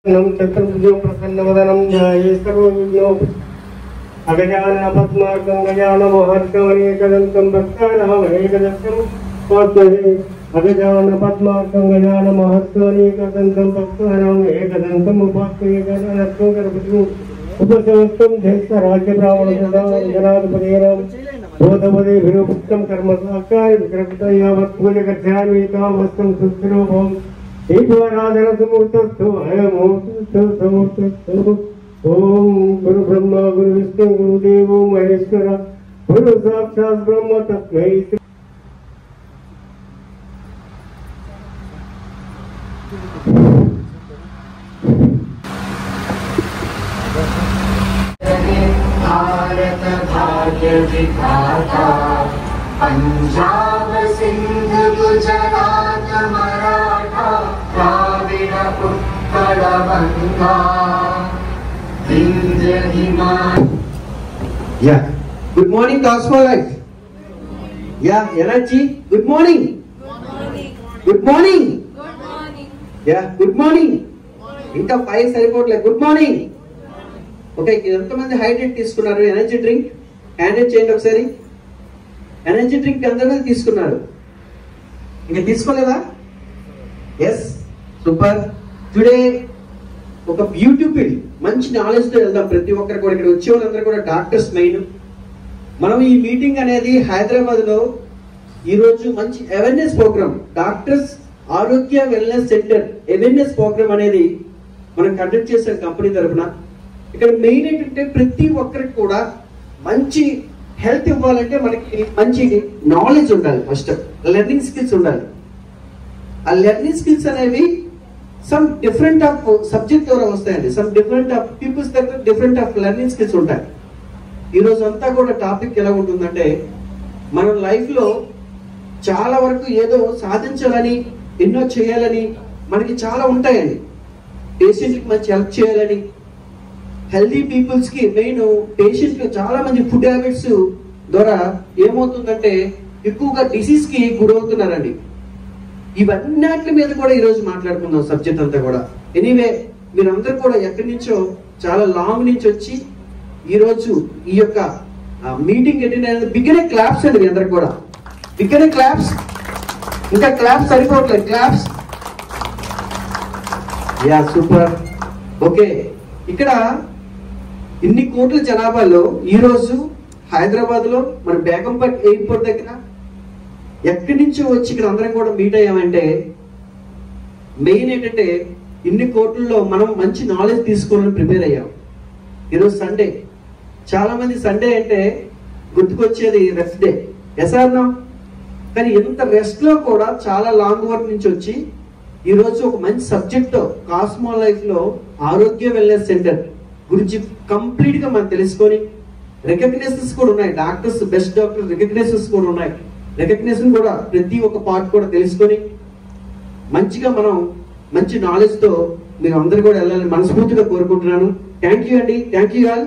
प्रसन्नवदनं ध्याये सर्वविघ्नोपशान्तये अगजानन पद्मार्कं गजाननमहर्षमनेकदन्तं भक्तानामेकदन्तं उपास्महे अगजानन पद्मार्कं गजाननमहर्षमनेकदन्तं भक्तानामेकदन्तम् उपास्महे गजाननं गर्भजो उपसंस्तं जैस्तराज्यब्राह्मणजनाधिपतेनां बोधपदेभिरुक्तं कर्मसाक्षाय विक्रमितयावत्पूजगच्छामि तामस्तं सुस्थिरो भवम् दीपाराधन समूर्तस्थो अयमूर्तस्थो समूर्तस्थो ओम गुरु ब्रह्मा गुरु विष्णु गुरुदेव महेश्वर गुरु साक्षात् ब्रह्म तस्मै भारत भाग्य विधाता Punjab Sindh Gujarat Maratha Dravida Utkal Ganga Vindhya Himalaya. Yeah. Good morning, Cosmo Life. Yeah, energy. Good morning. Good morning. Yeah, good morning. ఇంకా 5 సరిపోట్లే. Good morning. ఓకే, ఎంతమంది హైడ్రేట్ తీసుకున్నారు? ఎనర్జీ డ్రింక్ హ్యాండ్ చేయండి ఒకసారి. ఎనర్జీ డ్రింక్ ఎంతమంది తీసుకున్నారు? ఇంకా తీసుకోలేదా? Yes, super. టుడే ఒక బ్యూటిఫుల్ మంచి నాలెడ్జ్ తో వెళ్దాం. ప్రతి ఒక్కరు కూడా, ఇక్కడ వచ్చే వాళ్ళందరూ కూడా డాక్టర్స్ మెయిన్. మనం ఈ మీటింగ్ అనేది హైదరాబాద్ లో ఈ రోజు మంచి అవేర్నెస్ ప్రోగ్రామ్, డాక్టర్స్ ఆరోగ్య వెల్నెస్ సెంటర్ అవేర్నెస్ ప్రోగ్రామ్ అనేది మనం కండక్ట్ చేసే కంపెనీ తరఫున. ఇక్కడ మెయిన్ ఏంటంటే ప్రతి ఒక్కరికి కూడా మంచి హెల్త్ ఇవ్వాలంటే మనకి మంచి నాలెడ్జ్ ఉండాలి. ఫస్ట్ లెర్నింగ్ స్కిల్స్ ఉండాలి. ఆ లెర్నింగ్ స్కిల్స్ అనేవి సమ్ డిఫరెంట్ ఆఫ్ సబ్జెక్ట్ ద్వారా వస్తాయండి. సమ్ డిఫరెంట్ ఆఫ్ పీపుల్స్ దగ్గర డిఫరెంట్ ఆఫ్ లెర్నింగ్ స్కిల్స్ ఉంటాయి. ఈ రోజు అంతా కూడా టాపిక్ ఎలా ఉంటుందంటే, మన లైఫ్ లో చాలా వరకు ఏదో సాధించాలని, ఎన్నో చేయాలని మనకి చాలా ఉంటాయండి. పేషెంట్కి మంచి హెల్ప్ చేయాలని, హెల్దీ పీపుల్స్ కి మెయిన్ పేషెంట్ చాలా మంది ఫుడ్ హ్యాబిట్స్ ద్వారా ఏమవుతుందంటే ఎక్కువగా డిసీజ్ కి గురవుతున్నారండి. ఇవన్నిటి మీద కూడా ఈ రోజు మాట్లాడుకుందాం సబ్జెక్ట్ అంతా కూడా. ఎనీవే, మీరందరూ కూడా ఎక్కడి నుంచో చాలా లాంగ్ నుంచి వచ్చి ఈ రోజు ఈ యొక్క మీటింగ్ అటెండ్ అయిన బిగ్గరే క్లాప్స్ అండి. మీ అందరికి కూడా బిగ్గరే క్లాప్స్. ఇంకా క్లాప్స్ సరిపోవట్లేదు, క్లాప్స్. Yeah, super. ఓకే, ఇక్కడ ఇన్ని కోట్ల జనాభాలో ఈ రోజు హైదరాబాద్ లో మన బేగంపేట్ ఎయిర్పోర్ట్ దగ్గర ఎక్కడి నుంచో వచ్చి ఇక్కడ అందరం కూడా మీట్ అయ్యామంటే మెయిన్ ఏంటంటే ఇన్ని కోట్లలో మనం మంచి నాలెడ్జ్ తీసుకోవాలని ప్రిపేర్ అయ్యాం. ఈరోజు సండే. చాలా మంది సండే అంటే గుర్తుకొచ్చేది రెస్ట్ డే. ఎసార్నా? కానీ ఎంత రెస్ట్ లో కూడా చాలా లాంగ్ వర్క్ నుంచి వచ్చి ఈ రోజు ఒక మంచి సబ్జెక్ట్ తో కాస్మో లైఫ్ లో ఆరోగ్య వెల్నెస్ సెంటర్ గురించి కంప్లీట్ గా మనం తెలుసుకొని, రికగ్నైజెస్ కూడా ఉన్నాయి. డాక్టర్స్, బెస్ట్ డాక్టర్ రికగ్నైజెస్ కూడా ఉన్నాయి. రికగ్నైజేషన్ కూడా ప్రతి ఒక్క పార్ట్ కూడా తెలుసుకొని మంచిగా మనం మంచి నాలెడ్జ్ తో మీరు అందరు కూడా వెళ్ళాలని మనస్ఫూర్తిగా కోరుకుంటున్నాను. థ్యాంక్ యూ అండి. Thank you all.